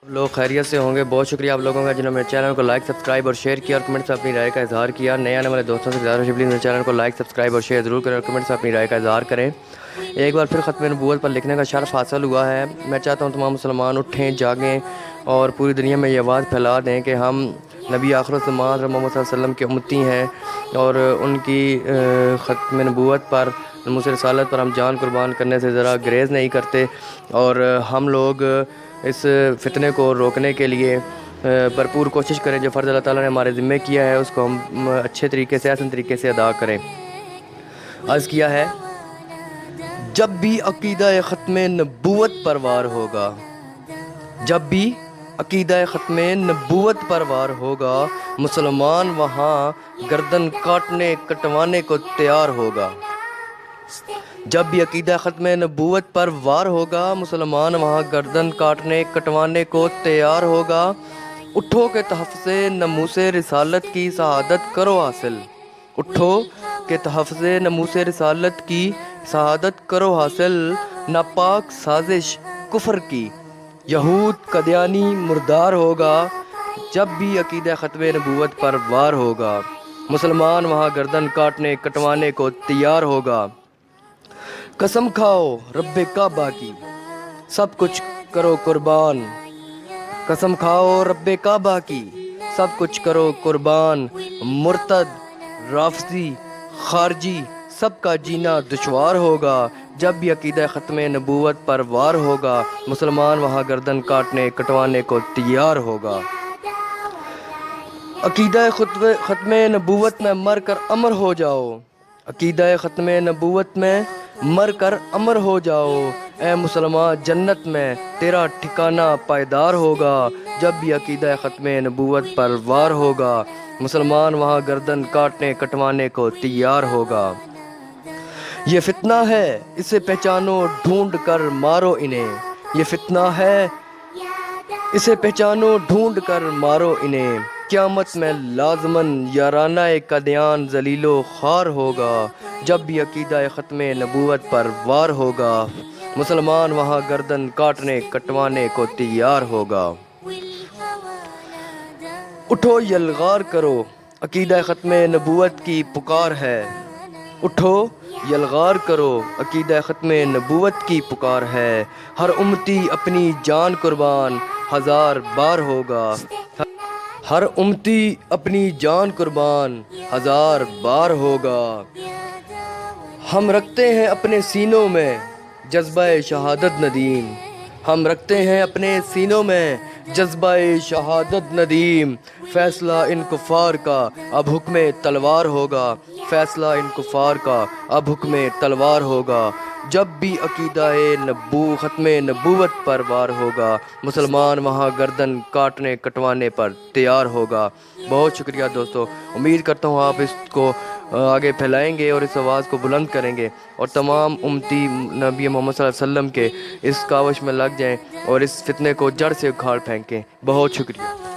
لوگ خیریت سے ہوں گے. بہت شکریہ آپ لوگوں کا جنہوں نے میرے چینل کو لائک سبسکرائب اور شیئر کیا اور کمنٹ سے اپنی رائے کا اظہار کیا. نئے آنے والے دوستوں سے زیادہ پلیز میرے چینل کو لائک سبسکرائب اور شیئر ضرور کریں اور کمنٹ سے اپنی رائے کا اظہار کریں. ایک بار پھر ختم نبوت پر لکھنے کا شرف حاصل ہوا ہے. میں چاہتا ہوں تمام مسلمان اٹھیں جاگیں اور پوری دنیا میں یہ آواز پھیلا دیں کہ ہم نبی آخر الزمان محمد صلی اللہ علیہ وسلم کے امتی ہیں اور ان کی ختم نبوت پر ناموس رسالت پر ہم جان قربان کرنے سے ذرا گریز نہیں کرتے. اور ہم لوگ اس فتنے کو روکنے کے لیے بھرپور کوشش کریں. جو فرض اللہ تعالیٰ نے ہمارے ذمہ کیا ہے اس کو ہم اچھے طریقے سے احسن طریقے سے ادا کریں. عرض کیا ہے جب بھی عقیدہ ختم نبوت پر وار ہوگا، جب بھی عقیدہ ختم نبوت پر وار ہوگا، مسلمان وہاں گردن کاٹنے کٹوانے کو تیار ہوگا. جب بھی عقیدہ ختم نبوت پر وار ہوگا، مسلمان وہاں گردن کاٹنے کٹوانے کو تیار ہوگا. اٹھو کہ تحفظ ناموس رسالت کی شہادت کرو حاصل، اٹھو کہ تحفظ ناموس رسالت کی شہادت کرو حاصل. ناپاک سازش کفر کی یہود قادیانی مردار ہوگا. جب بھی عقیدہ ختم نبوت پر وار ہوگا، مسلمان وہاں گردن کاٹنے کٹوانے کو تیار ہوگا. قسم کھاؤ رب کعبہ کی سب کچھ کرو قربان، قسم کھاؤ رب کعبہ کی سب کچھ کرو قربان. مرتد رافضی خارجی سب کا جینا دشوار ہوگا. جب بھی عقیدہ ختم نبوت پر وار ہوگا، مسلمان وہاں گردن کاٹنے کٹوانے کو تیار ہوگا. عقیدہ ختم نبوت میں مر کر امر ہو جاؤ، عقیدہ ختم نبوت میں مر کر امر ہو جاؤ. اے مسلمان جنت میں تیرا ٹھکانہ پائیدار ہوگا. جب بھی عقیدہ ختم نبوت پر وار ہوگا، مسلمان وہاں گردن کاٹنے کٹوانے کو تیار ہوگا. یہ فتنہ ہے اسے پہچانو ڈھونڈ کر مارو انہیں، یہ فتنہ ہے اسے پہچانو ڈھونڈ کر مارو انہیں. قیامت میں لازماً یارانہ قادیان ذلیل و خوار ہوگا. جب بھی عقیدہ ختم نبوت پر وار ہوگا، مسلمان وہاں گردن کاٹنے کٹوانے کو تیار ہوگا. اٹھو یلغار کرو عقیدہ ختم نبوت کی پکار ہے، اٹھو یلغار کرو عقیدہ ختم نبوت کی پکار ہے. ہر امتی اپنی جان قربان ہزار بار ہوگا، ہر امتی اپنی جان قربان ہزار بار ہوگا. ہم رکھتے ہیں اپنے سینوں میں جذبہ شہادت ندیم، ہم رکھتے ہیں اپنے سینوں میں جذبہ شہادت ندیم. فیصلہ ان کفار کا اب حکم تلوار ہوگا، فیصلہ ان کفار کا اب حکم تلوار ہوگا. جب بھی عقیدہ ختم نبوت پر وار ہوگا، مسلمان وہاں گردن کاٹنے کٹوانے پر تیار ہوگا. بہت شکریہ دوستو. امید کرتا ہوں آپ اس کو آگے پھیلائیں گے اور اس آواز کو بلند کریں گے اور تمام امتی نبی محمد صلی اللہ علیہ وسلم کے اس کاوش میں لگ جائیں اور اس فتنے کو جڑ سے اکھاڑ پھینکیں. بہت شکریہ.